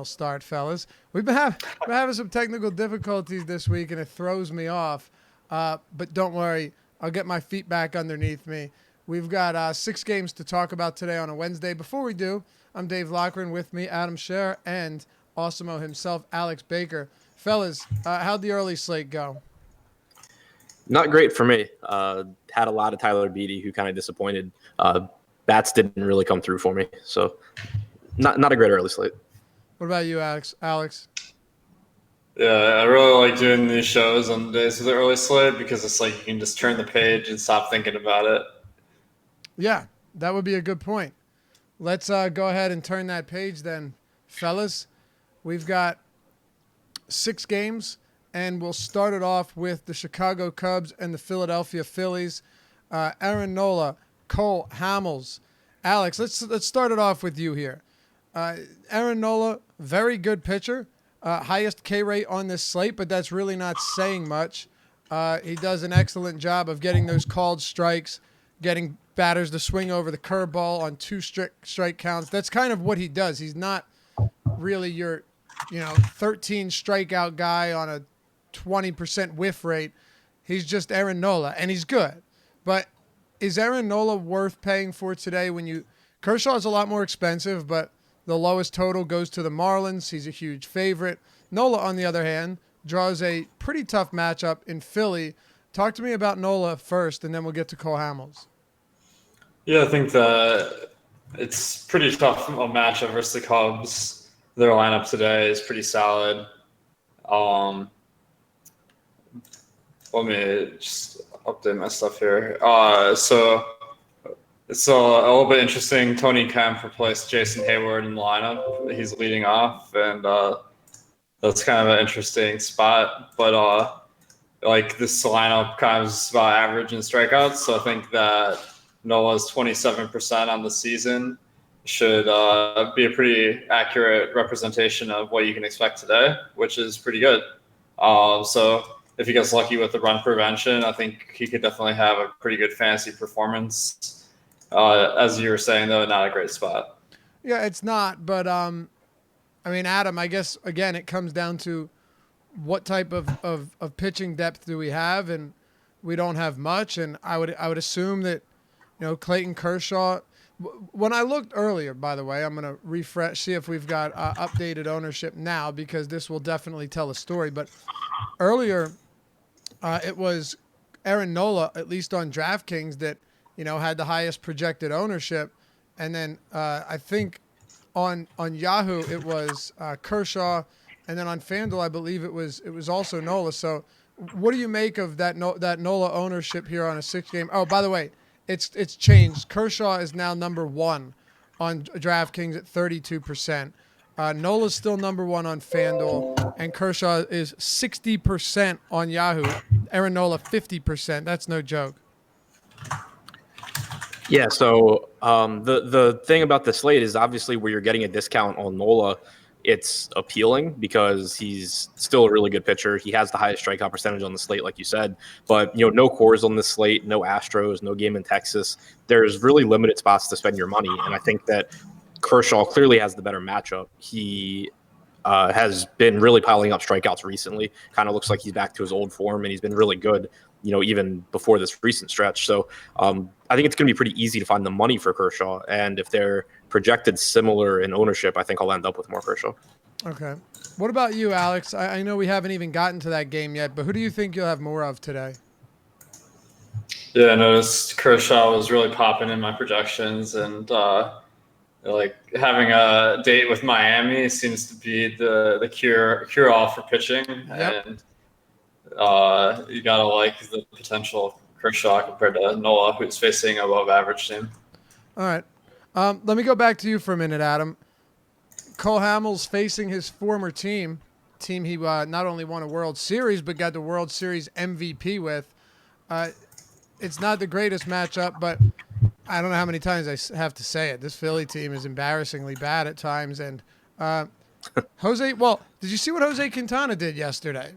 Start, fellas. We're having some technical difficulties this week, and it throws me off. But don't worry, I'll get my feet back underneath me. We've got 6 games to talk about today on a Wednesday. Before we do, I'm Dave Lochran. With me, Adam Scher and Awesemo himself, Alex Baker. Fellas, how'd the early slate go? Not great for me. Had a lot of Tyler Beatty, who kind of disappointed. Bats didn't really come through for me, so not a great early slate. What about you, Alex? Yeah, I really like doing these shows on the days of the early slate because it's like you can just turn the page and stop thinking about it. Yeah, that would be a good point. Let's go ahead and turn that page then, fellas. We've got 6 games, and we'll start it off with the Chicago Cubs and the Philadelphia Phillies. Aaron Nola, Cole Hamels. Alex, let's start it off with you here. Aaron Nola, very good pitcher. Highest K rate on this slate, but that's really not saying much. He does an excellent job of getting those called strikes, getting batters to swing over the curveball on 2 strike counts. That's kind of what he does. He's not really your, 13 strikeout guy on a 20% whiff rate. He's just Aaron Nola, and he's good. But is Aaron Nola worth paying for today? Kershaw is a lot more expensive, but the lowest total goes to the Marlins. He's a huge favorite. Nola, on the other hand, draws a pretty tough matchup in Philly. Talk to me about Nola first, and then we'll get to Cole Hamels. Yeah, I think that it's pretty tough matchup versus the Cubs. Their lineup today is pretty solid. Let me just update my stuff here. So it's a little bit interesting. Tony Kemp replaced Jason Hayward in the lineup. He's leading off, and that's kind of an interesting spot. But this lineup kind of is about average in strikeouts, so I think that Nola's 27% on the season should be a pretty accurate representation of what you can expect today, which is pretty good. So if he gets lucky with the run prevention, I think he could definitely have a pretty good fantasy performance. As you were saying, though, not a great spot. Yeah, it's not. But, Adam, I guess, again, it comes down to what type of pitching depth do we have, and we don't have much. And I would assume that, Clayton Kershaw. When I looked earlier, by the way, I'm going to refresh, see if we've got updated ownership now, because this will definitely tell a story. But earlier, it was Aaron Nola, at least on DraftKings, that had the highest projected ownership. And then I think on Yahoo it was Kershaw, and then on FanDuel I believe it was also Nola. So what do you make of that Nola ownership here on a 6-game? Oh, by the way, it's changed. Kershaw is now number 1 on DraftKings at 32%. Nola's still number 1 on FanDuel, and Kershaw is 60% on Yahoo. Aaron Nola 50%. That's no joke. Yeah, so the thing about the slate is obviously where you're getting a discount on Nola, it's appealing because he's still a really good pitcher. He has the highest strikeout percentage on the slate, like you said. But, no Coors on the slate, no Astros, no game in Texas. There's really limited spots to spend your money, and I think that Kershaw clearly has the better matchup. He has been really piling up strikeouts recently. Kind of looks like he's back to his old form, and he's been really good, even before this recent stretch. So I think it's going to be pretty easy to find the money for Kershaw. And if they're projected similar in ownership, I think I'll end up with more Kershaw. Okay. What about you, Alex? I know we haven't even gotten to that game yet, but who do you think you'll have more of today? Yeah, I noticed Kershaw was really popping in my projections, and having a date with Miami seems to be the cure all for pitching. Yep. And you gotta like the potential of Kershaw compared to Nola, who's facing a above average team. All right. Let me go back to you for a minute, Adam. Cole Hamels facing his former team he not only won a World Series, but got the World Series MVP with. It's not the greatest matchup, but I don't know how many times I have to say it. This Philly team is embarrassingly bad at times. And did you see what Jose Quintana did yesterday?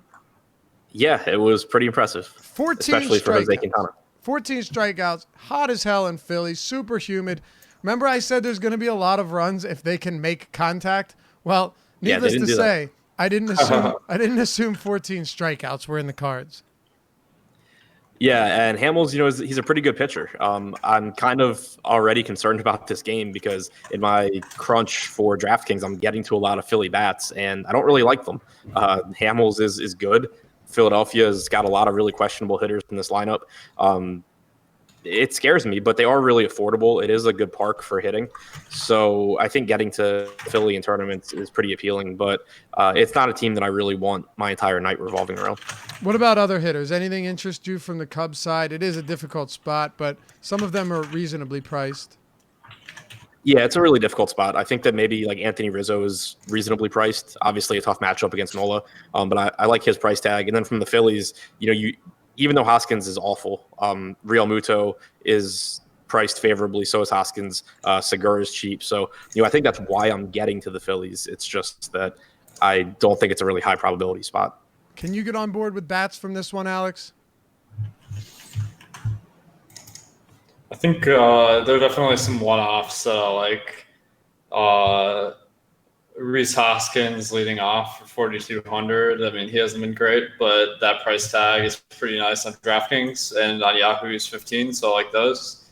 Yeah, it was pretty impressive. 14 especially for Jose strikeouts. Quintana. 14 strikeouts, hot as hell in Philly, super humid. Remember I said there's going to be a lot of runs if they can make contact? Well, Needless didn't to do that. say, I didn't assume 14 strikeouts were in the cards. Yeah, and Hamels, he's a pretty good pitcher. I'm kind of already concerned about this game because in my crunch for DraftKings, I'm getting to a lot of Philly bats, and I don't really like them. Hamels is good. Philadelphia's got a lot of really questionable hitters in this lineup. It scares me, but they are really affordable. It is a good park for hitting. So I think getting to Philly in tournaments is pretty appealing, but it's not a team that I really want my entire night revolving around. What about other hitters? Anything interest you from the Cubs side? It is a difficult spot, but some of them are reasonably priced. Yeah, it's a really difficult spot. I think that maybe like Anthony Rizzo is reasonably priced. Obviously, a tough matchup against Nola, but I like his price tag. And then from the Phillies, even though Hoskins is awful, Real Muto is priced favorably. So is Hoskins. Segura is cheap. So I think that's why I'm getting to the Phillies. It's just that I don't think it's a really high probability spot. Can you get on board with bats from this one, Alex? I think there are definitely some one-offs that I like. Reese Hoskins leading off for 4,200. I mean, he hasn't been great, but that price tag is pretty nice on DraftKings, and on Yahoo he's 15, so I like those.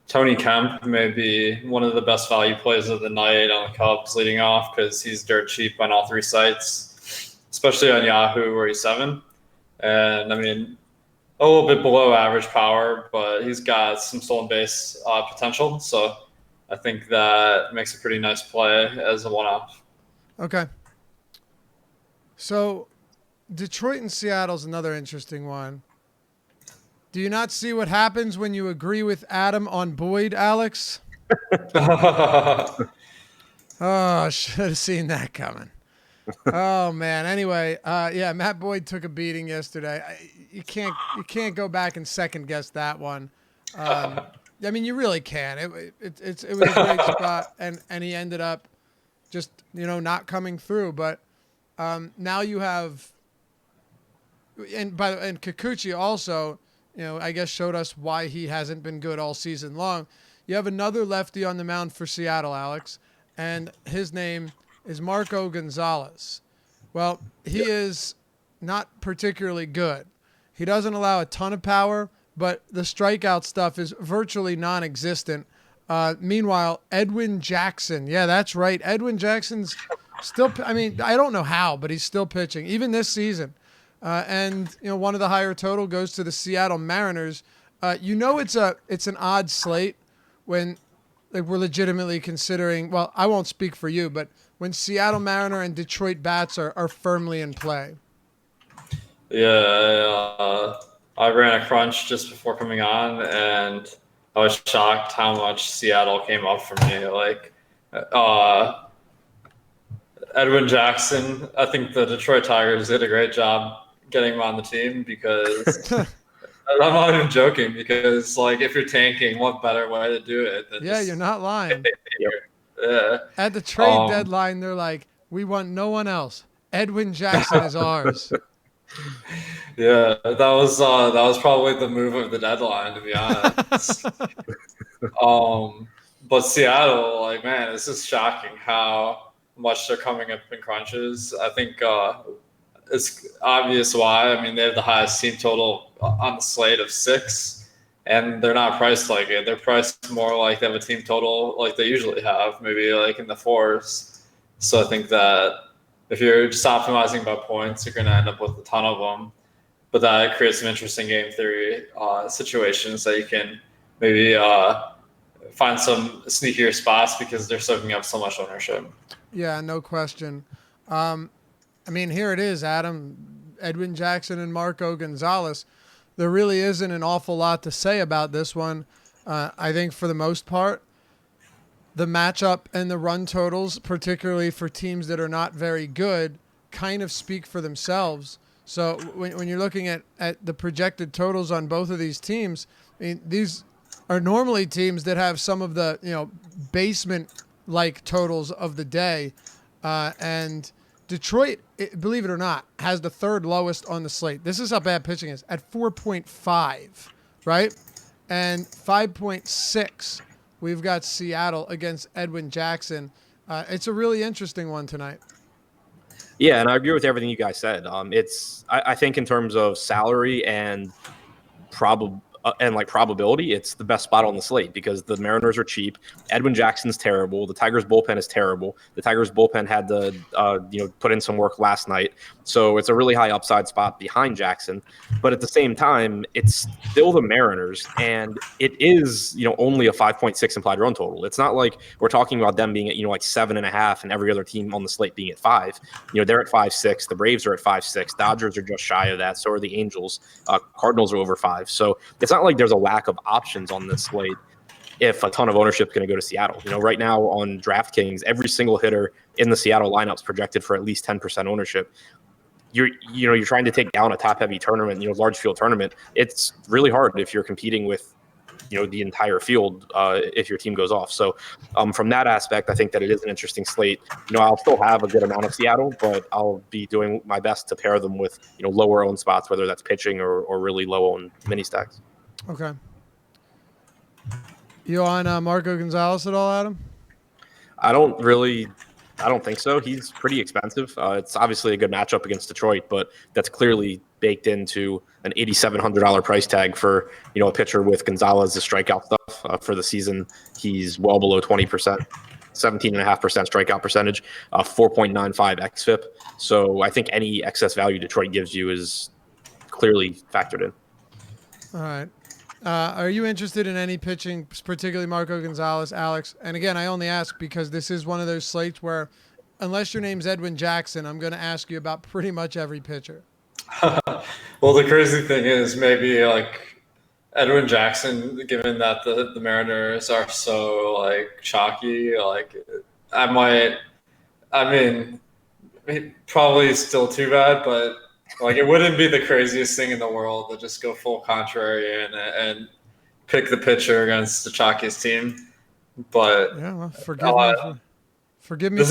Tony Kemp may be one of the best value plays of the night on the Cubs leading off because he's dirt cheap on all three sites, especially on Yahoo where he's 7. And I mean, a little bit below average power, but he's got some stolen base potential. So I think that makes a pretty nice play as a one-off. Okay. So Detroit and Seattle is another interesting one. Do you not see what happens when you agree with Adam on Boyd, Alex? Oh, I should have seen that coming. Oh man. Anyway, yeah, Matt Boyd took a beating yesterday. You can't go back and second guess that one. I mean, you really can. It was a great spot, and he ended up just not coming through. But now you have, and Kikuchi also, I guess showed us why he hasn't been good all season long. You have another lefty on the mound for Seattle, Alex, and his name is Marco Gonzalez. Well, he is not particularly good. He doesn't allow a ton of power, but the strikeout stuff is virtually non-existent. Meanwhile, Edwin Jackson. Yeah, that's right. Edwin Jackson's still, I mean, I don't know how, but he's still pitching, even this season. And one of the higher total goes to the Seattle Mariners. It's an odd slate when we're legitimately considering, well, I won't speak for you, but when Seattle Mariner and Detroit bats are firmly in play. Yeah, I ran a crunch just before coming on, and I was shocked how much Seattle came up for me. Like, Edwin Jackson, I think the Detroit Tigers did a great job getting him on the team because I'm not even joking. Because if you're tanking, what better way to do it than you're not lying. Yeah. At the trade deadline, they're like, we want no one else. Edwin Jackson is ours. Yeah, that was probably the move of the deadline, to be honest. But Seattle, man, it's just shocking how much they're coming up in crunches. I think it's obvious why. I mean, they have the highest team total on the slate of 6, and they're not priced like it. They're priced more like they have a team total like they usually have, maybe in the 4s. So I think that if you're just optimizing by points, you're going to end up with a ton of them. But that creates some interesting game theory situations that you can maybe find some sneakier spots because they're soaking up so much ownership. Yeah, no question. I mean, here it is, Adam. Edwin Jackson and Marco Gonzalez. There really isn't an awful lot to say about this one. I think for the most part, the matchup and the run totals, particularly for teams that are not very good, kind of speak for themselves. So when you're looking at the projected totals on both of these teams, I mean, these are normally teams that have some of the basement-like totals of the day, and Detroit, believe it or not, has the 3rd lowest on the slate. This is how bad pitching is at 4.5, right? And 5.6. We've got Seattle against Edwin Jackson. It's a really interesting one tonight. Yeah, and I agree with everything you guys said. I think in terms of salary and probability, it's the best spot on the slate because the Mariners are cheap. Edwin Jackson's terrible. The Tigers bullpen is terrible. The Tigers bullpen had to put in some work last night, so it's a really high upside spot behind Jackson. But at the same time, it's still the Mariners, and it is only a 5.6 implied run total. It's not like we're talking about them being at like 7.5, and every other team on the slate being at 5. They're at 5.6. The Braves are at 5.6. Dodgers are just shy of that. So are the Angels. Cardinals are over 5. So it's not like there's a lack of options on this slate if a ton of ownership is going to go to Seattle. Right now on DraftKings, every single hitter in the Seattle lineup is projected for at least 10% ownership. You're trying to take down a top-heavy tournament, large field tournament. It's really hard if you're competing with the entire field if your team goes off. So from that aspect, I think that it is an interesting slate. I'll still have a good amount of Seattle, but I'll be doing my best to pair them with lower owned spots, whether that's pitching or really low owned mini stacks. Okay. You on Marco Gonzalez at all, Adam? I don't think so. He's pretty expensive. It's obviously a good matchup against Detroit, but that's clearly baked into an $8,700 price tag for a pitcher with Gonzalez's strikeout stuff for the season. He's well below 20%, 17.5% strikeout percentage, 4.95 xFIP. So I think any excess value Detroit gives you is clearly factored in. All right. Are you interested in any pitching, particularly Marco Gonzalez, Alex? And again, I only ask because this is one of those slates where, unless your name's Edwin Jackson, I'm going to ask you about pretty much every pitcher. Well, the crazy thing is maybe like Edwin Jackson, given that the Mariners are so like chalky, probably still too bad, but like it wouldn't be the craziest thing in the world to just go full contrary and pick the pitcher against the chalkiest team. But yeah, well, forgive me. This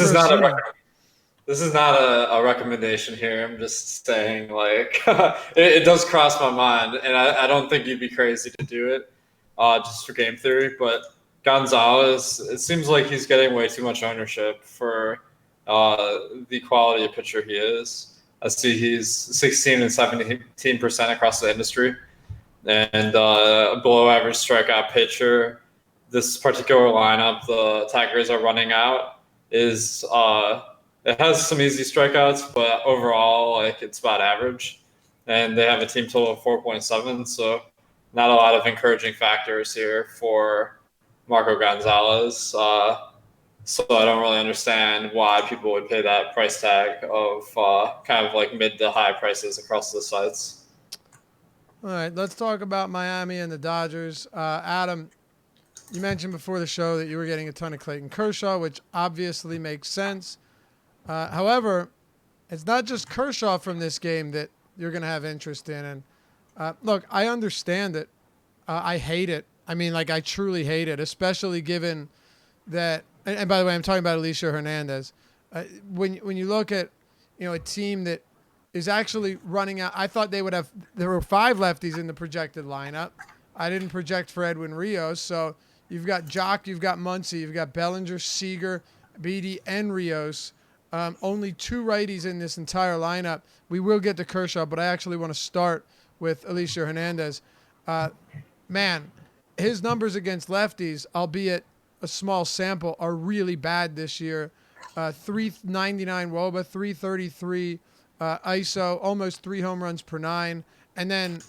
is not a recommendation here. I'm just saying, like, it does cross my mind, and I don't think you'd be crazy to do it just for game theory. But Gonzalez, it seems like he's getting way too much ownership for the quality of pitcher he is. I see he's 16 and 17% across the industry, and a below average strikeout pitcher. This particular lineup the Tigers are running out is it has some easy strikeouts, but overall, like it's about average, and they have a team total of 4.7. So not a lot of encouraging factors here for Marco Gonzalez. So I don't really understand why people would pay that price tag of kind of like mid to high prices across the sites. All right, let's talk about Miami and the Dodgers. Adam, you mentioned before the show that you were getting a ton of Clayton Kershaw, which obviously makes sense. However, it's not just Kershaw from this game that you're going to have interest in. And look, I understand it. I hate it. I mean, like, I truly hate it, especially given that. And by the way, I'm talking about Alicia Hernandez. When you look at a team that is actually running out, I thought there were 5 lefties in the projected lineup. I didn't project for Edwin Rios, so you've got Jock, you've got Muncy, you've got Bellinger, Seager, Beatty, and Rios. Only 2 righties in this entire lineup. We will get to Kershaw, but I actually want to start with Alicia Hernandez. Man, his numbers against lefties, albeit a small sample, are really bad this year. 399 WOBA, 333 ISO, almost 3 home runs per 9. And then,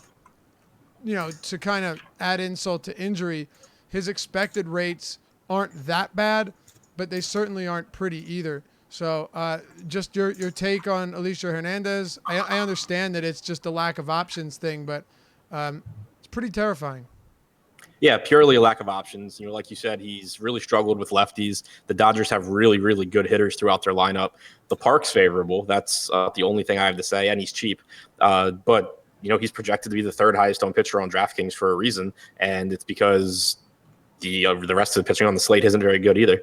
to kind of add insult to injury, his expected rates aren't that bad, but they certainly aren't pretty either. So just your take on Alicia Hernandez. I understand that it's just a lack of options thing, but it's pretty terrifying. Yeah, purely a lack of options. Like you said, he's really struggled with lefties. The Dodgers have really, really good hitters throughout their lineup. The park's favorable. That's the only thing I have to say, and he's cheap. But he's projected to be the 3rd highest owned pitcher on DraftKings for a reason, and it's because the rest of the pitching on the slate isn't very good either.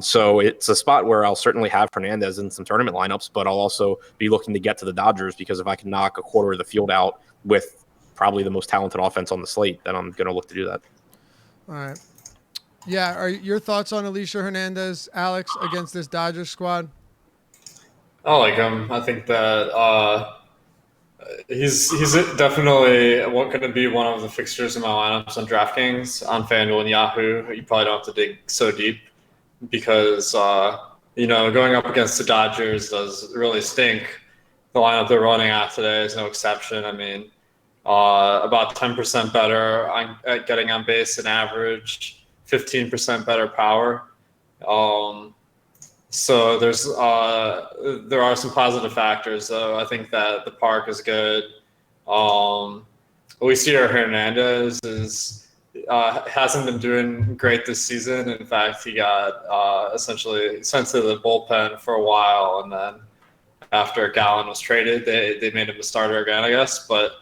So it's a spot where I'll certainly have Hernandez in some tournament lineups, but I'll also be looking to get to the Dodgers because if I can knock a quarter of the field out with probably the most talented offense on the slate, then I'm going to look to do that. All right. Yeah, are your thoughts on Alicia Hernandez, Alex, against this Dodgers squad? I like him. I think that he's definitely going to be one of the fixtures in my lineups on DraftKings, on FanDuel, and Yahoo. You probably don't have to dig so deep because going up against the Dodgers does really stink. The lineup they're running at today is no exception. I mean, about 10% better at getting on base than average, 15% better power. So there are some positive factors, though. I think that the park is good. Luisio Hernandez hasn't been doing great this season. In fact, he got essentially sent to the bullpen for a while, and then after Gallen was traded, they made him a starter again, I guess. But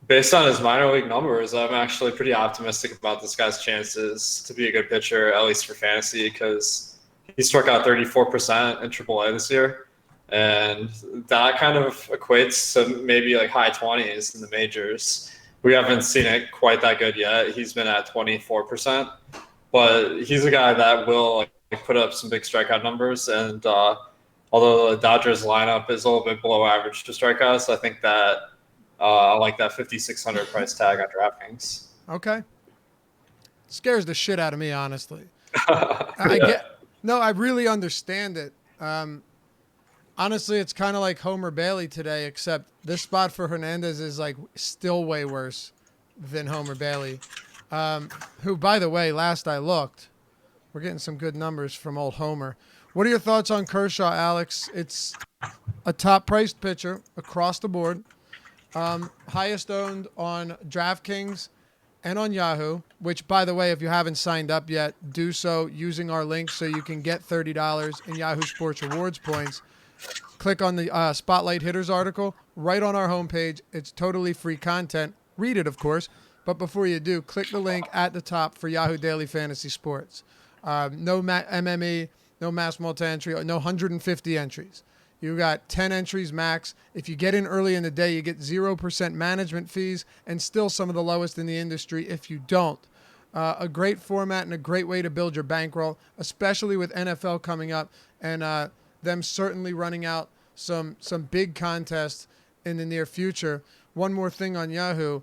based on his minor league numbers, I'm actually pretty optimistic about this guy's chances to be a good pitcher, at least for fantasy, because he struck out 34% in AAA this year. And that kind of equates to maybe like high 20s in the majors. We haven't seen it quite that good yet. He's been at 24%, but he's a guy that will like put up some big strikeout numbers. And although the Dodgers lineup is a little bit below average to strikeouts, I think that I like that 5,600 price tag on DraftKings. Okay. Scares the shit out of me, honestly. Yeah. I really understand it. Honestly, it's kind of like Homer Bailey today, except this spot for Hernandez is like still way worse than Homer Bailey, who, by the way, last I looked, we're getting some good numbers from old Homer. What are your thoughts on Kershaw, Alex? It's a top-priced pitcher across the board, highest owned on DraftKings and on Yahoo, which, by the way, if you haven't signed up yet, do so using our link so you can get $30 in Yahoo Sports Rewards points. Click on the Spotlight Hitters article right on our homepage. It's totally free content. Read it, of course. But before you do, click the link at the top for Yahoo Daily Fantasy Sports. No MME, no mass multi-entry, no 150 entries. You got 10 entries max. If you get in early in the day, you get 0% management fees and still some of the lowest in the industry if you don't. A great format and a great way to build your bankroll, especially with NFL coming up and them certainly running out some big contests in the near future. One more thing on Yahoo,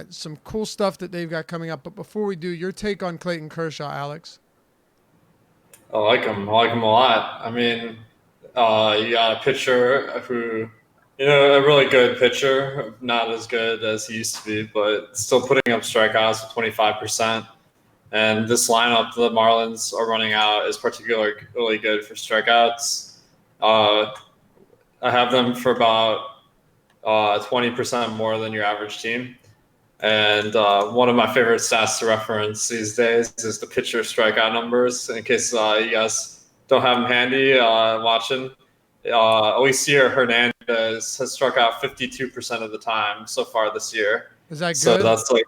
some cool stuff that they've got coming up. But before we do, your take on Clayton Kershaw, Alex. I like him. I like him a lot. I mean, you got a pitcher who, a really good pitcher, not as good as he used to be, but still putting up strikeouts with 25%. And this lineup the Marlins are running out is particularly really good for strikeouts. I have them for about 20% more than your average team. And one of my favorite stats to reference these days is the pitcher strikeout numbers. In case you guys don't have them handy watching, Luisio Hernandez has struck out 52% of the time so far this year. Is that good? So that's like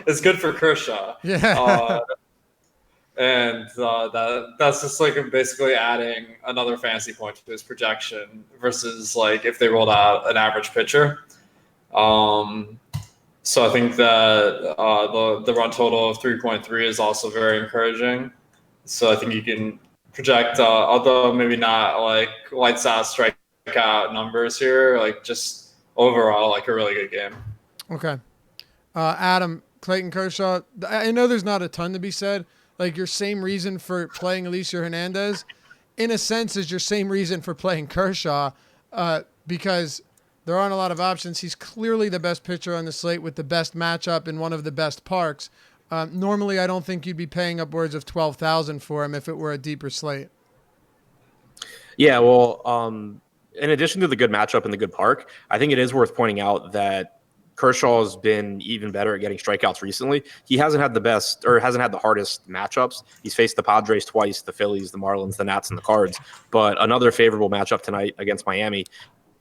it's good for Kershaw. Yeah. And that's just like basically adding another fantasy point to his projection versus like if they rolled out an average pitcher. So I think that the run total of 3.3 is also very encouraging. So I think you can project, although maybe not like lights out strikeout numbers here, like just overall like a really good game. Okay. Adam, Clayton Kershaw, I know there's not a ton to be said. Like your same reason for playing Luisio Hernandez, in a sense, is your same reason for playing Kershaw, because there aren't a lot of options. He's clearly the best pitcher on the slate with the best matchup in one of the best parks. Normally, I don't think you'd be paying upwards of $12,000 for him if it were a deeper slate. Yeah, well, in addition to the good matchup in the good park, I think it is worth pointing out that Kershaw's been even better at getting strikeouts recently. He hasn't had the hardest matchups. He's faced the Padres twice, the Phillies, the Marlins, the Nats, and the Cards. But another favorable matchup tonight against Miami.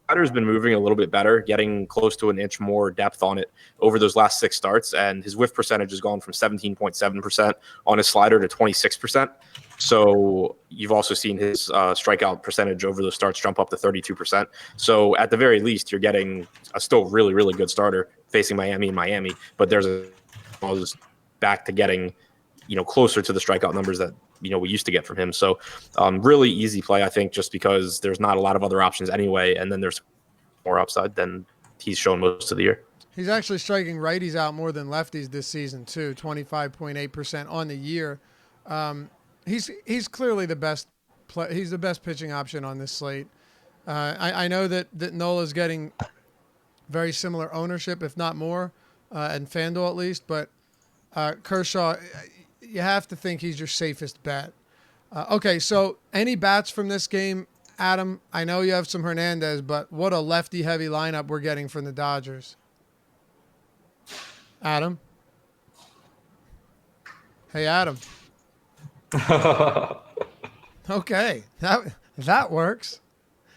Batter's been moving a little bit better, getting close to an inch more depth on it over those last 6 starts, and his whiff percentage has gone from 17.7% on his slider to 26%. So you've also seen his strikeout percentage over those starts jump up to 32%. So at the very least, you're getting a still really, really good starter facing Miami, but there's back to getting, closer to the strikeout numbers that we used to get from him. So really easy play, I think, just because there's not a lot of other options anyway, and then there's more upside than he's shown most of the year. He's actually striking righties out more than lefties this season too, 25.8% on the year. He's clearly the best he's the best pitching option on this slate. I know that Nola's getting very similar ownership, if not more, and FanDuel at least, but Kershaw, you have to think he's your safest bet. Okay, so any bats from this game, Adam? I know you have some Hernandez, but what a lefty-heavy lineup we're getting from the Dodgers. Adam? Hey, Adam. Okay, that works.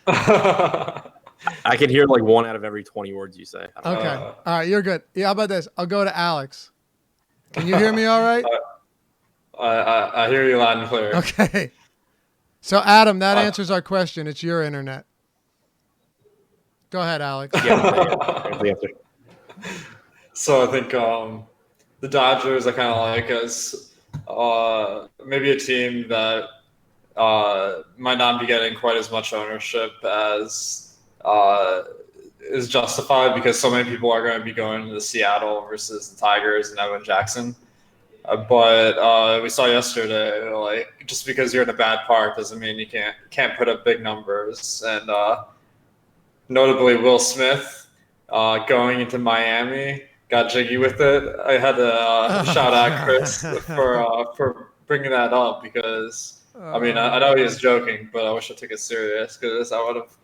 I can hear like 1 out of every 20 words you say. Okay. All right, you're good. Yeah, how about this? I'll go to Alex. Can you hear me all right? I hear you loud and clear. Okay. So, Adam, that answers our question. It's your internet. Go ahead, Alex. Yeah. So I think the Dodgers I kind of like as maybe a team that might not be getting quite as much ownership as is justified because so many people are going to be going to Seattle versus the Tigers and Evan Jackson. But we saw yesterday, like just because you're in a bad park doesn't mean you can't put up big numbers. And notably, Will Smith going into Miami got jiggy with it. I had to shout out Chris for bringing that up because I mean I know he was joking, but I wish I took it serious because I would have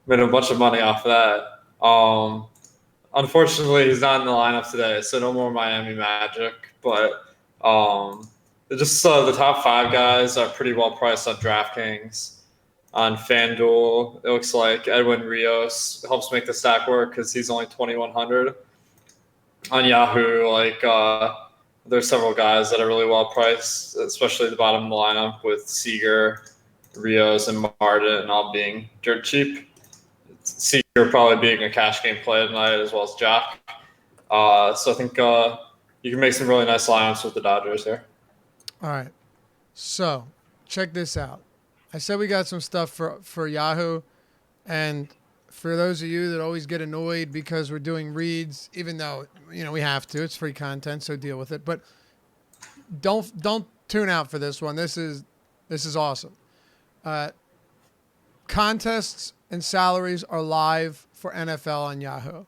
made a bunch of money off of that. Unfortunately, he's not in the lineup today, so no more Miami Magic. But just the top 5 guys are pretty well priced on DraftKings. On FanDuel, it looks like Edwin Rios helps make the stack work because he's only 2,100. On Yahoo, there's several guys that are really well priced, especially at the bottom of the lineup with Seager, Rios, and Martin all being dirt cheap. Seager probably being a cash game play tonight as well as Jack. So I think you can make some really nice lineups with the Dodgers here. All right. So check this out. I said we got some stuff for Yahoo, and for those of you that always get annoyed because we're doing reads, even though we have to, it's free content, so deal with it. But don't tune out for this one. This is awesome. Contests and salaries are live for NFL on Yahoo.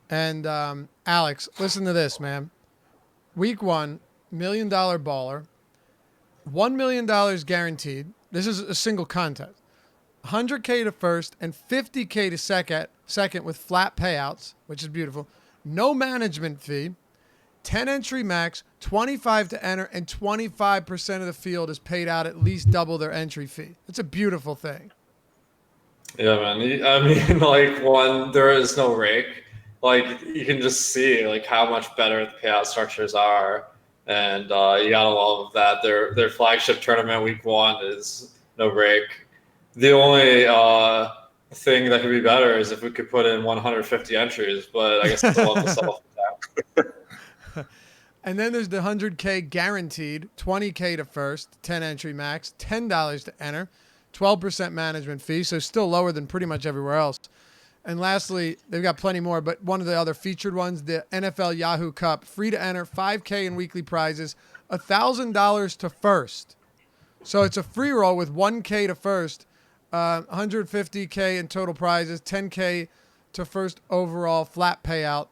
And Alex, listen to this, man. Week 1, $1 million baller, $1 million guaranteed. This is a single contest. $100K to first and $50K to second with flat payouts, which is beautiful. No management fee. 10 entry max, 25 to enter, and 25% of the field is paid out at least double their entry fee. It's a beautiful thing. Yeah, man. I mean, there is no rake. You can just see how much better the payout structures are, and you gotta love that their flagship tournament week 1 is no rake. The only thing that could be better is if we could put in 150 entries, but I guess it's still up to self. And then there's the $100K guaranteed, $20K to first, 10 entry max, $10 to enter, 12% management fee, so still lower than pretty much everywhere else. And lastly, they've got plenty more, but one of the other featured ones, the NFL Yahoo Cup, free to enter, $5K in weekly prizes, $1,000 to first. So it's a free roll with $1K to first, $150K in total prizes, $10K to first overall flat payout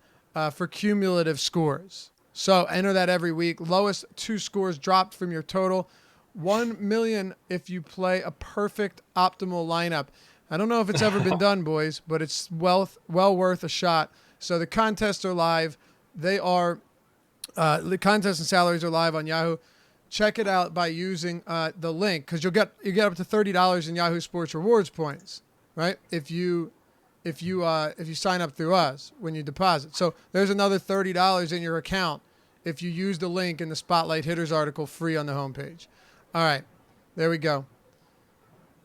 for cumulative scores. So enter that every week. Lowest 2 scores dropped from your total. $1 million if you play a perfect optimal lineup. I don't know if it's ever been done, boys, but it's well worth a shot. So the contests are live. They are the contests and salaries are live on Yahoo. Check it out by using the link because you get up to $30 in Yahoo Sports Rewards points, right? If you sign up through us when you deposit. So there's another $30 in your account if you use the link in the Spotlight Hitters article free on the homepage. All right, there we go.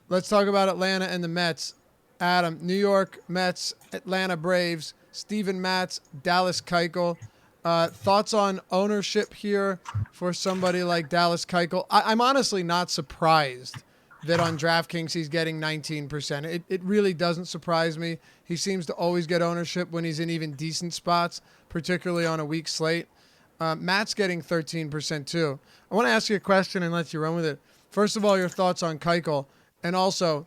Let's talk about Atlanta and the Mets. Adam, New York Mets, Atlanta Braves, Steven Matz, Dallas Keuchel. Thoughts on ownership here for somebody like Dallas Keuchel? I'm honestly not surprised that on DraftKings he's getting 19%. It really doesn't surprise me. He seems to always get ownership when he's in even decent spots, particularly on a weak slate. Matt's getting 13% too. I want to ask you a question and let you run with it. First of all, your thoughts on Keuchel, and also,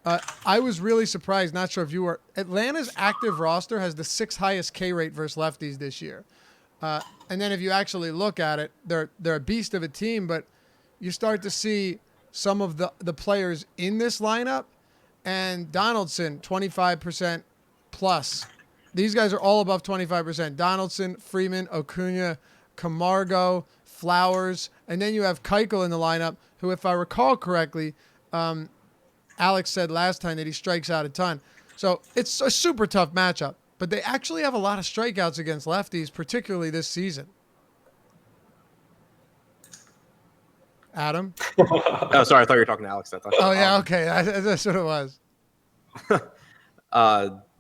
I was really surprised. Not sure if you were. Atlanta's active roster has the 6th highest K rate versus lefties this year. And then if you actually look at it, they're a beast of a team, but you start to see some of the players in this lineup, and Donaldson, 25% plus. These guys are all above 25%. Donaldson, Freeman, Acuna, Camargo, Flowers, and then you have Keuchel in the lineup, who, if I recall correctly, Alex said last time that he strikes out a ton. So it's a super tough matchup, but they actually have a lot of strikeouts against lefties, particularly this season. Adam? Oh, sorry. I thought you were talking to Alex that time. Oh, yeah, okay. That's what it was.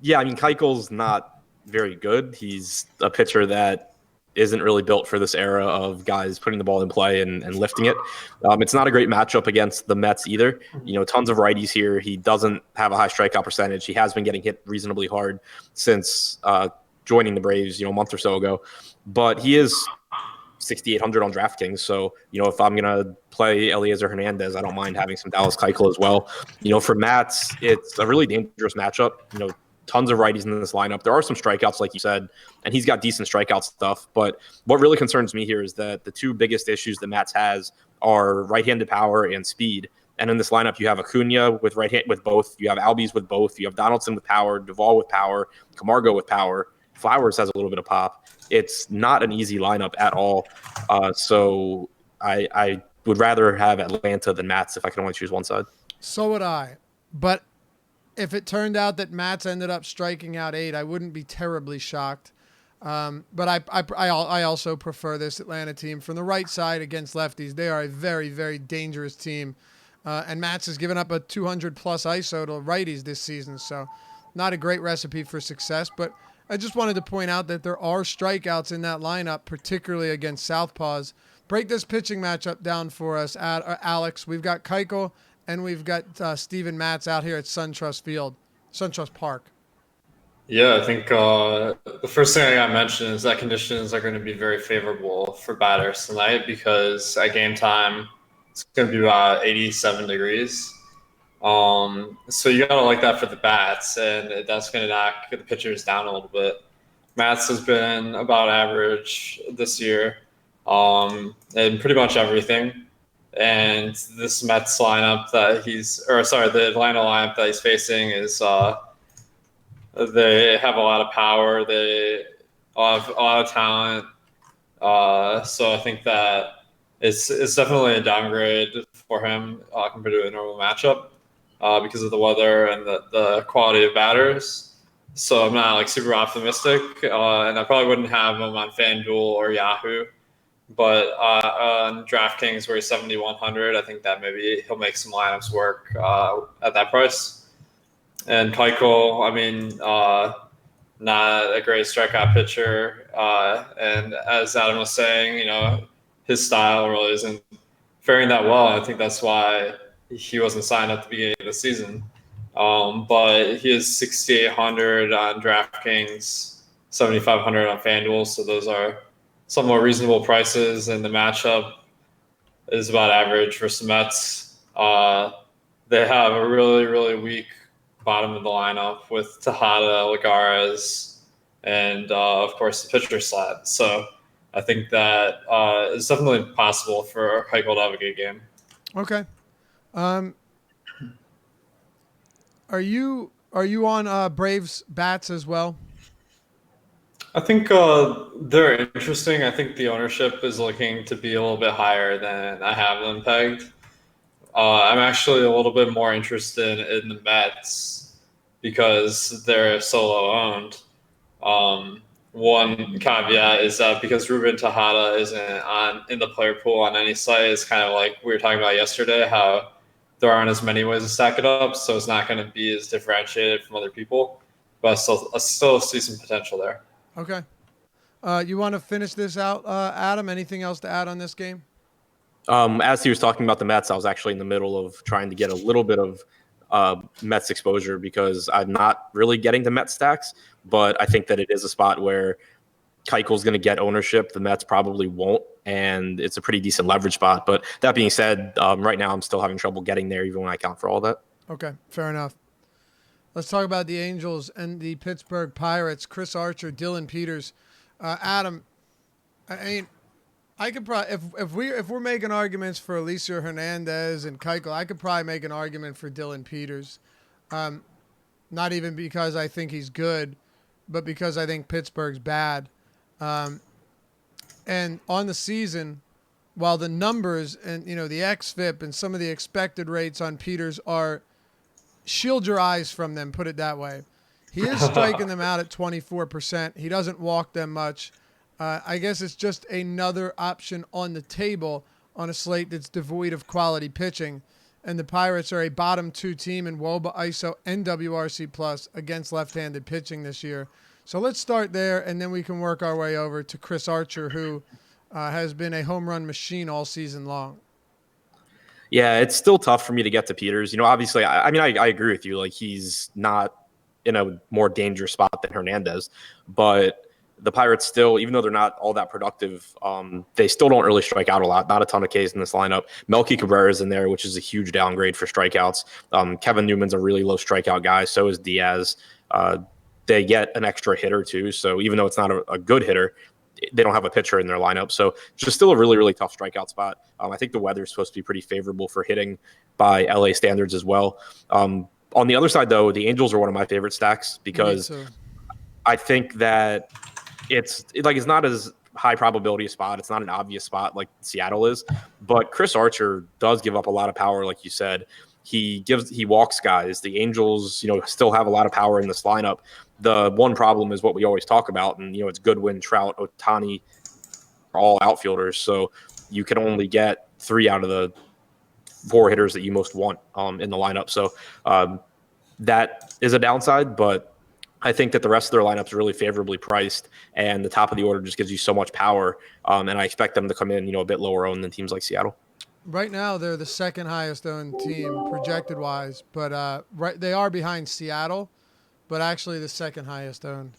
Yeah, I mean, Keuchel's not very good. He's a pitcher that isn't really built for this era of guys putting the ball in play and lifting it. It's not a great matchup against the Mets either. You know, tons of righties here. He doesn't have a high strikeout percentage. He has been getting hit reasonably hard since joining the Braves, a month or so ago. But he is 6,800 on DraftKings. So, if I'm going to play Eliezer Hernandez, I don't mind having some Dallas Keuchel as well. For Mats, it's a really dangerous matchup. Tons of righties in this lineup. There are some strikeouts, like you said, and he's got decent strikeout stuff. But what really concerns me here is that the two biggest issues that Mats has are right-handed power and speed. And in this lineup, you have Acuna with right hand with both. You have Albies with both. You have Donaldson with power, Duvall with power, Camargo with power. Flowers has a little bit of pop. It's not an easy lineup at all. So I would rather have Atlanta than Mats if I can only choose one side. So would I. But if it turned out that Mats ended up striking out 8, I wouldn't be terribly shocked. But I also prefer this Atlanta team from the right side against lefties. They are a very, very dangerous team. And Mats has given up a 200-plus ISO to righties this season, so not a great recipe for success. But I just wanted to point out that there are strikeouts in that lineup, particularly against southpaws. Break this pitching matchup down for us, Alex. We've got Keuchel and we've got Steven Matz out here at SunTrust Park. Yeah, I think the first thing I got to mention is that conditions are going to be very favorable for batters tonight because at game time, it's going to be about 87 degrees. So you got to like that for the bats, and that's going to knock the pitchers down a little bit. Matz has been about average this year in pretty much everything. And this Mets lineup the Atlanta lineup that he's facing is they have a lot of power. They have a lot of talent. So I think that it's definitely a downgrade for him compared to a normal matchup because of the weather and the quality of batters. So I'm not super optimistic, and I probably wouldn't have him on FanDuel or Yahoo. But on DraftKings, where he's 7,100, I think that maybe he'll make some lineups work at that price. And Keuchel, not a great strikeout pitcher. And as Adam was saying, his style really isn't faring that well. I think that's why he wasn't signed at the beginning of the season. But he is 6,800 on DraftKings, 7,500 on FanDuel. So those are some more reasonable prices, and the matchup is about average versus the Mets. They have a really, really weak bottom of the lineup with Tejada, Lagares, and of course the pitcher slot. So I think that it's definitely possible for Keuchel to have a good game. Okay. Are you on Braves bats as well? I think they're interesting. I think the ownership is looking to be a little bit higher than I have them pegged. I'm actually a little bit more interested in the Mets because they're so low owned. One caveat is that because Ruben Tejada isn't in the player pool on any site, it's kind of like we were talking about yesterday, how there aren't as many ways to stack it up, so it's not going to be as differentiated from other people. But I still see some potential there. Okay. You want to finish this out, Adam? Anything else to add on this game? As he was talking about the Mets, I was actually in the middle of trying to get a little bit of Mets exposure because I'm not really getting the Mets stacks, but I think that it is a spot where Keuchel's going to get ownership. The Mets probably won't, and it's a pretty decent leverage spot. But that being said, right now I'm still having trouble getting there even when I account for all that. Okay, fair enough. Let's talk about the Angels and the Pittsburgh Pirates. Chris Archer, Dylan Peters. Adam, I mean, I could probably if we're making arguments for Alicia Hernandez and Keuchel, I could probably make an argument for Dylan Peters. Not even because I think he's good, but because I think Pittsburgh's bad. And on the season, while the numbers and the xFIP and some of the expected rates on Peters are shield your eyes from them, put it that way. He is striking them out at 24%. He doesn't walk them much. I guess it's just another option on the table on a slate that's devoid of quality pitching. And the Pirates are a bottom 2 team in WOBA, ISO, and WRC Plus against left-handed pitching this year. So let's start there, and then we can work our way over to Chris Archer, who has been a home run machine all season long. Yeah, it's still tough for me to get to Peters. Obviously, I agree with you. Like, he's not in a more dangerous spot than Hernandez, but the Pirates still, even though they're not all that productive, they still don't really strike out a lot. Not a ton of Ks in this lineup. Melky Cabrera's in there, which is a huge downgrade for strikeouts. Kevin Newman's a really low strikeout guy. So is Diaz. They get an extra hitter too. So even though it's not a good hitter, they don't have a pitcher in their lineup. So it's just still a really, really tough strikeout spot. I think the weather is supposed to be pretty favorable for hitting by LA standards as well. On the other side, though, the Angels are one of my favorite stacks because I think that it's not as high probability a spot. It's not an obvious spot like Seattle is, but Chris Archer does give up a lot of power, like you said. He walks guys. The Angels, still have a lot of power in this lineup. The one problem is what we always talk about, and it's Goodwin, Trout, Ohtani, all outfielders. So you can only get 3 out of the 4 hitters that you most want in the lineup. So that is a downside, but I think that the rest of their lineup is really favorably priced, and the top of the order just gives you so much power. And I expect them to come in, a bit lower owned than teams like Seattle. Right now, they're the second highest owned team projected wise, but they are behind Seattle, but actually the second highest owned.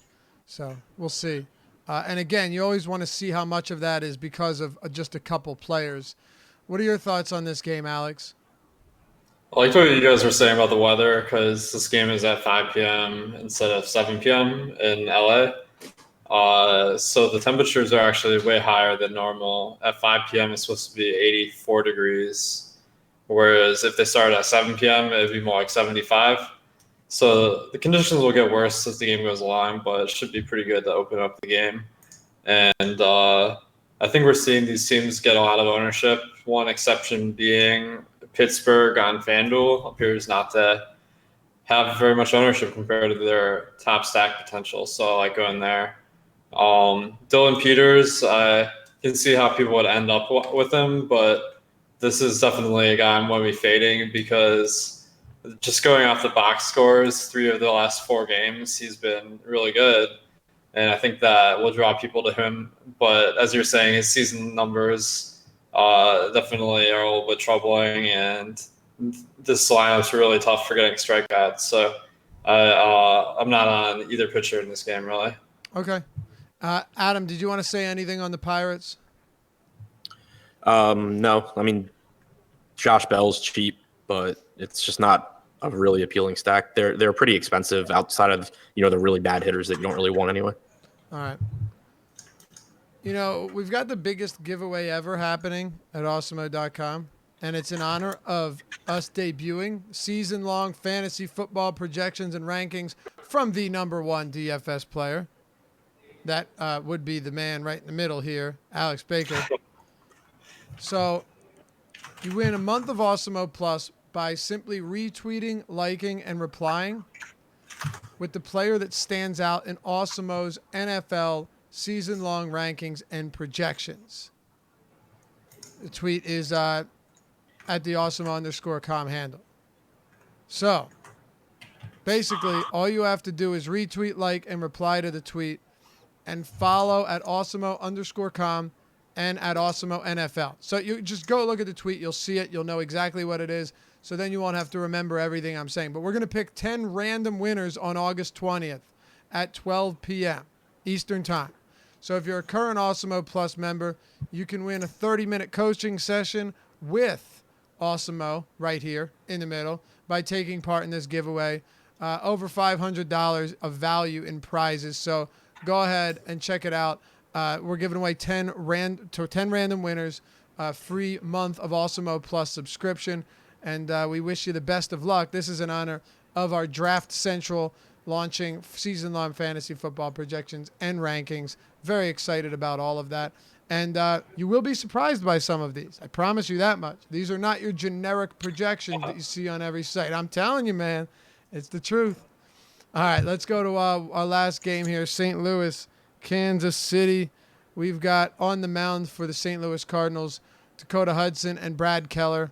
So we'll see. And again, you always want to see how much of that is because of just a couple players. What are your thoughts on this game, Alex? I liked what you guys were saying about the weather because this game is at 5 p.m. instead of 7 p.m. in LA. So the temperatures are actually way higher than normal. At 5 p.m., it's supposed to be 84 degrees, whereas if they start at 7 p.m., it'd be more like 75. So the conditions will get worse as the game goes along, but it should be pretty good to open up the game. And I think we're seeing these teams get a lot of ownership. One exception being Pittsburgh on FanDuel appears not to have very much ownership compared to their top stack potential. So I like going there. Dylan Peters, I can see how people would end up with him, but this is definitely a guy I'm going to be fading because just going off the box scores, 3 of the last 4 games, he's been really good. And I think that will draw people to him. But as you're saying, his season numbers definitely are a little bit troubling, and this lineup's really tough for getting strikeouts. So I'm not on either pitcher in this game, really. Okay. Adam, did you want to say anything on the Pirates? No. I mean, Josh Bell's cheap, but it's just not a really appealing stack. They're pretty expensive outside of the really bad hitters that you don't really want anyway. All right. We've got the biggest giveaway ever happening at Awesemo.com, and it's in honor of us debuting season-long fantasy football projections and rankings from the #1 DFS player. That would be the man right in the middle here, Alex Baker. So you win a month of Awesemo Plus by simply retweeting, liking, and replying with the player that stands out in Awesemo's NFL season-long rankings and projections. The tweet is at the Awesemo_com handle. So basically, all you have to do is retweet, like, and reply to the tweet. and follow at Awesemo_com and at Awesemo NFL. So you just go look at the tweet. You'll see it. You'll know exactly what it is. So then you won't have to remember everything I'm saying. But we're going to pick 10 random winners on August 20th at 12 p.m. Eastern Time. So if you're a current Awesemo Plus member, you can win a 30-minute coaching session with Awesemo right here in the middle by taking part in this giveaway. Over $500 of value in prizes. So go ahead and check it out. We're giving away 10 random winners, free month of Awesemo Plus subscription. And we wish you the best of luck. This is in honor of our Draft Central launching season-long fantasy football projections and rankings. Very excited about all of that. And you will be surprised by some of these. I promise you that much. These are not your generic projections that you see on every site. I'm telling you, man, it's the truth. All right, let's go to our last game here. St. Louis, Kansas City. We've got on the mound for the St. Louis Cardinals, Dakota Hudson and Brad Keller.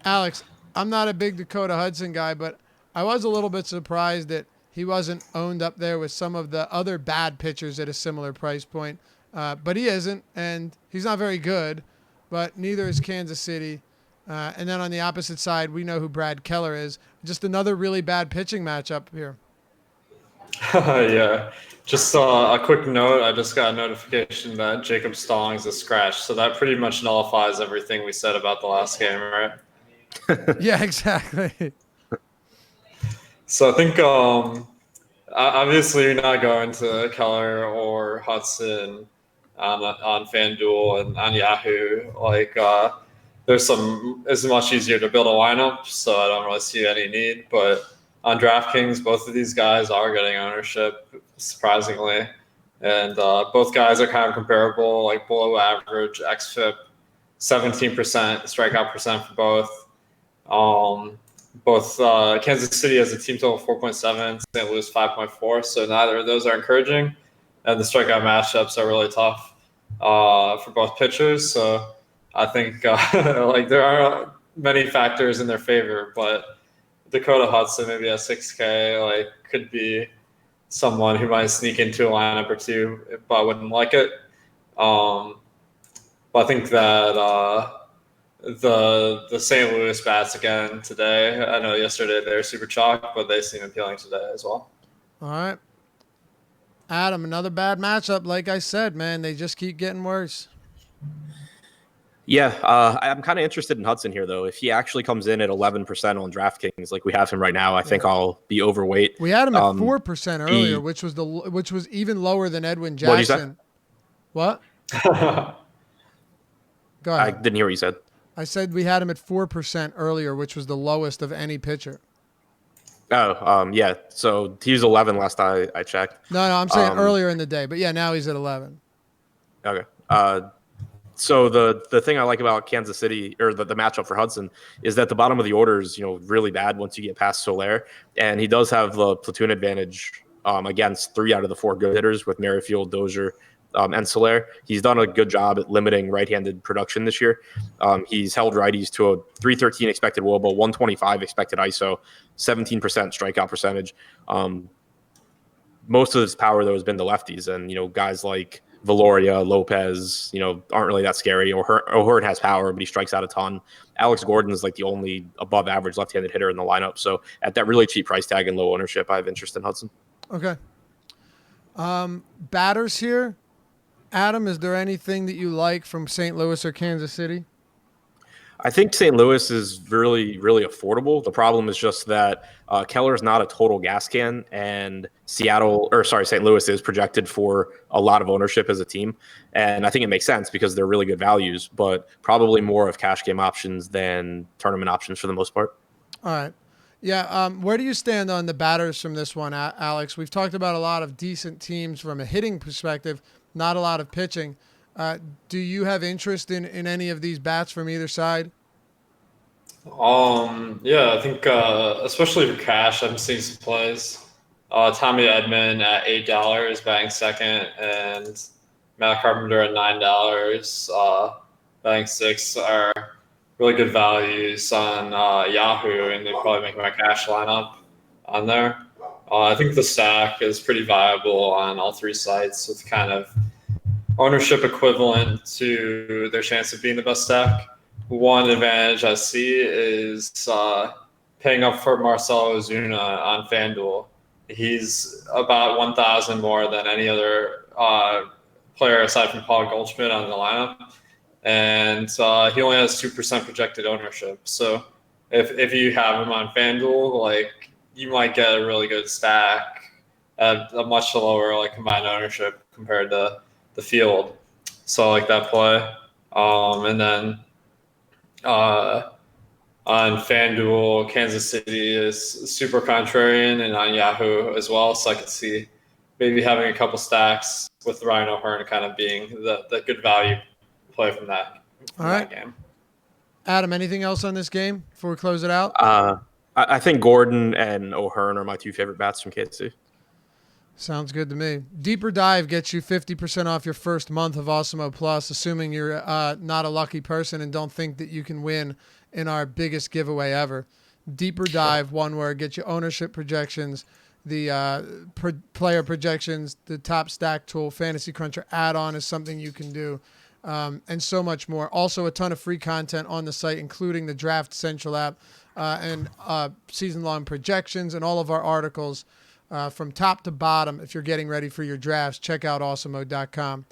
Alex, I'm not a big Dakota Hudson guy, but I was a little bit surprised that he wasn't owned up there with some of the other bad pitchers at a similar price point. But he isn't, and he's not very good, but neither is Kansas City. And then on the opposite side, we know who Brad Keller is. Just another really bad pitching matchup here. Yeah. Just a quick note. I just got a notification that Jacob Stallings is scratched. So that pretty much nullifies everything we said about the last game, right? Yeah, exactly. So I think obviously you're not going to Keller or Hudson on FanDuel and on Yahoo. It's much easier to build a lineup, so I don't really see any need. But on DraftKings, both of these guys are getting ownership, surprisingly. And both guys are kind of comparable, like below average, xFIP, 17% strikeout percent for both. Kansas City has a team total of 4.7, St. Louis 5.4, so neither of those are encouraging. And the strikeout matchups are really tough for both pitchers. So I think there are many factors in their favor, but Dakota Hudson maybe at 6K could be someone who might sneak into a lineup or two, but I wouldn't like it. But I think that the St. Louis bats again today. I know yesterday they were super chalk, but they seem appealing today as well. All right. Adam, another bad matchup. Like I said, man, they just keep getting worse. Yeah, I'm kind of interested in Hudson here, though. If he actually comes in at 11% on DraftKings, like we have him right now, I think I'll be overweight. We had him at 4% earlier, which was even lower than Edwin Jackson. What? Go ahead. I didn't hear what you said. I said we had him at 4% earlier, which was the lowest of any pitcher. Oh, yeah. So he was 11 last I checked. No, I'm saying earlier in the day, but yeah, now he's at 11. Okay. So the thing I like about Kansas City, or the matchup for Hudson, is that the bottom of the order is really bad once you get past Soler, and he does have the platoon advantage against 3 out of the 4 good hitters with Merrifield, Dozier, and Soler. He's done a good job at limiting right-handed production this year. He's held righties to a 313 expected WOBA, 125 expected ISO, 17% strikeout percentage. Most of his power, though, has been the lefties, and guys like Valoria, Lopez, aren't really that scary. O'Hearn has power, but he strikes out a ton. Alex Gordon is like the only above average left-handed hitter in the lineup. So at that really cheap price tag and low ownership, I have interest in Hudson. Okay. Batters here. Adam, is there anything that you like from St. Louis or Kansas City? I think St. Louis is really, really affordable. The problem is just that Keller is not a total gas can, and St. Louis is projected for a lot of ownership as a team. And I think it makes sense because they're really good values, but probably more of cash game options than tournament options for the most part. All right. Yeah. Where do you stand on the batters from this one, Alex? We've talked about a lot of decent teams from a hitting perspective, not a lot of pitching. Do you have interest in any of these bats from either side? Yeah, I think especially for cash, I'm seeing some plays. Tommy Edman at $8 batting second, and Matt Carpenter at $9 batting sixth are really good values on Yahoo, and they probably make my cash lineup on there. I think the stack is pretty viable on all three sites with kind of ownership equivalent to their chance of being the best stack. One advantage I see is paying up for Marcell Ozuna on FanDuel. He's about 1,000 more than any other player aside from Paul Goldschmidt on the lineup, and he only has 2% projected ownership. So if you have him on FanDuel, like you might get a really good stack at a much lower like combined ownership compared to the field. So I like that play. And then on FanDuel, Kansas City is super contrarian, and on Yahoo as well. So I could see maybe having a couple stacks with Ryan O'Hearn kind of being the good value play from that game. Adam, anything else on this game before we close it out? I think Gordon and O'Hearn are my two favorite bats from KC. Sounds good to me. Deeper Dive gets you 50% off your first month of Awesemo Plus, assuming you're not a lucky person and don't think that you can win in our biggest giveaway ever. Deeper Dive, one word, gets you ownership projections, the player projections, the top stack tool, Fantasy Cruncher add-on is something you can do, and so much more. Also, a ton of free content on the site, including the Draft Central app and season-long projections and all of our articles. From top to bottom, if you're getting ready for your drafts, check out awesemo.com.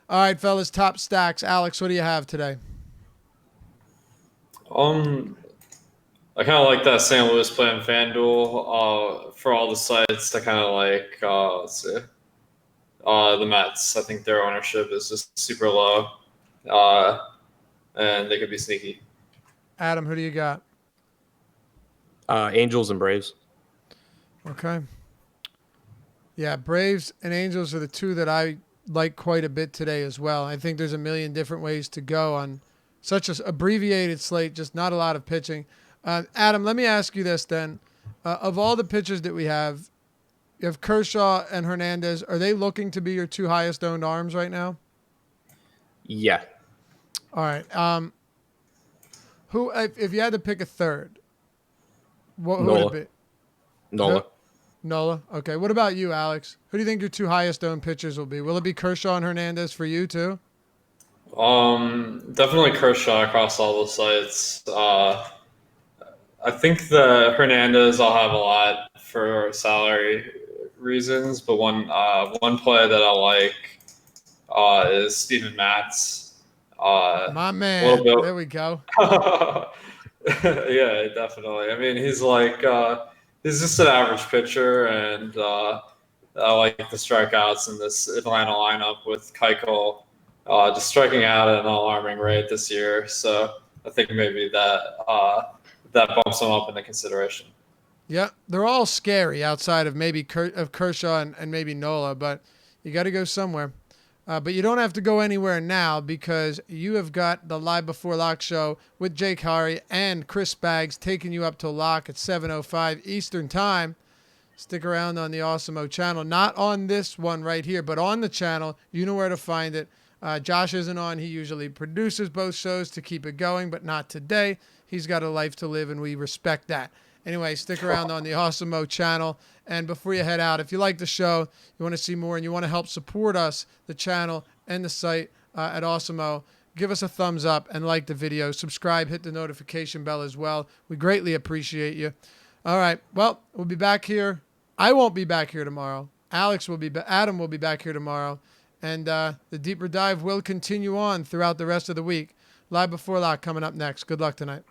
All right, fellas, top stacks. Alex, what do you have today? I kind of like that St. Louis play on FanDuel. For all the sites, I kind of like, let's see, the Mets. I think their ownership is just super low, and they could be sneaky. Adam, who do you got? Angels and Braves. Okay. Yeah, Braves and Angels are the two that I like quite a bit today as well. I think there's a million different ways to go on such an abbreviated slate, just not a lot of pitching. Adam, let me ask you this then. Of all the pitchers that we have, you have Kershaw and Hernandez. Are they looking to be your two highest owned arms right now? Yeah. All right. Who, if you had to pick a third, who would it be? Nola. Nola. Okay. What about you, Alex? Who do you think your two highest owned pitchers will be? Will it be Kershaw and Hernandez for you too? Definitely Kershaw across all the sites. I think the Hernandez I'll have a lot for salary reasons, but one play that I like is Steven Matz. My man. There we go. Yeah, definitely. I mean, he's like he's just an average pitcher, and I like the strikeouts in this Atlanta lineup with Keuchel just striking out at an alarming rate this year. So I think maybe that bumps him up into consideration. Yeah, they're all scary outside of maybe Kershaw and maybe Nola, but you got to go somewhere. But you don't have to go anywhere now because you have got the Live Before Lock show with Jake Hari and Chris Baggs taking you up to lock at 7:05 Eastern Time. Stick around on the Awesemo channel. Not on this one right here, but on the channel. You know where to find it. Josh isn't on. He usually produces both shows to keep it going, but not today. He's got a life to live, and we respect that. Anyway, stick around on the Awesemo channel. And before you head out, if you like the show, you want to see more, and you want to help support us, the channel and the site at Awesemo, give us a thumbs up and like the video. Subscribe, hit the notification bell as well. We greatly appreciate you. All right. Well, we'll be back here. I won't be back here tomorrow. Adam will be back here tomorrow. And the Deeper Dive will continue on throughout the rest of the week. Live Before Lock coming up next. Good luck tonight.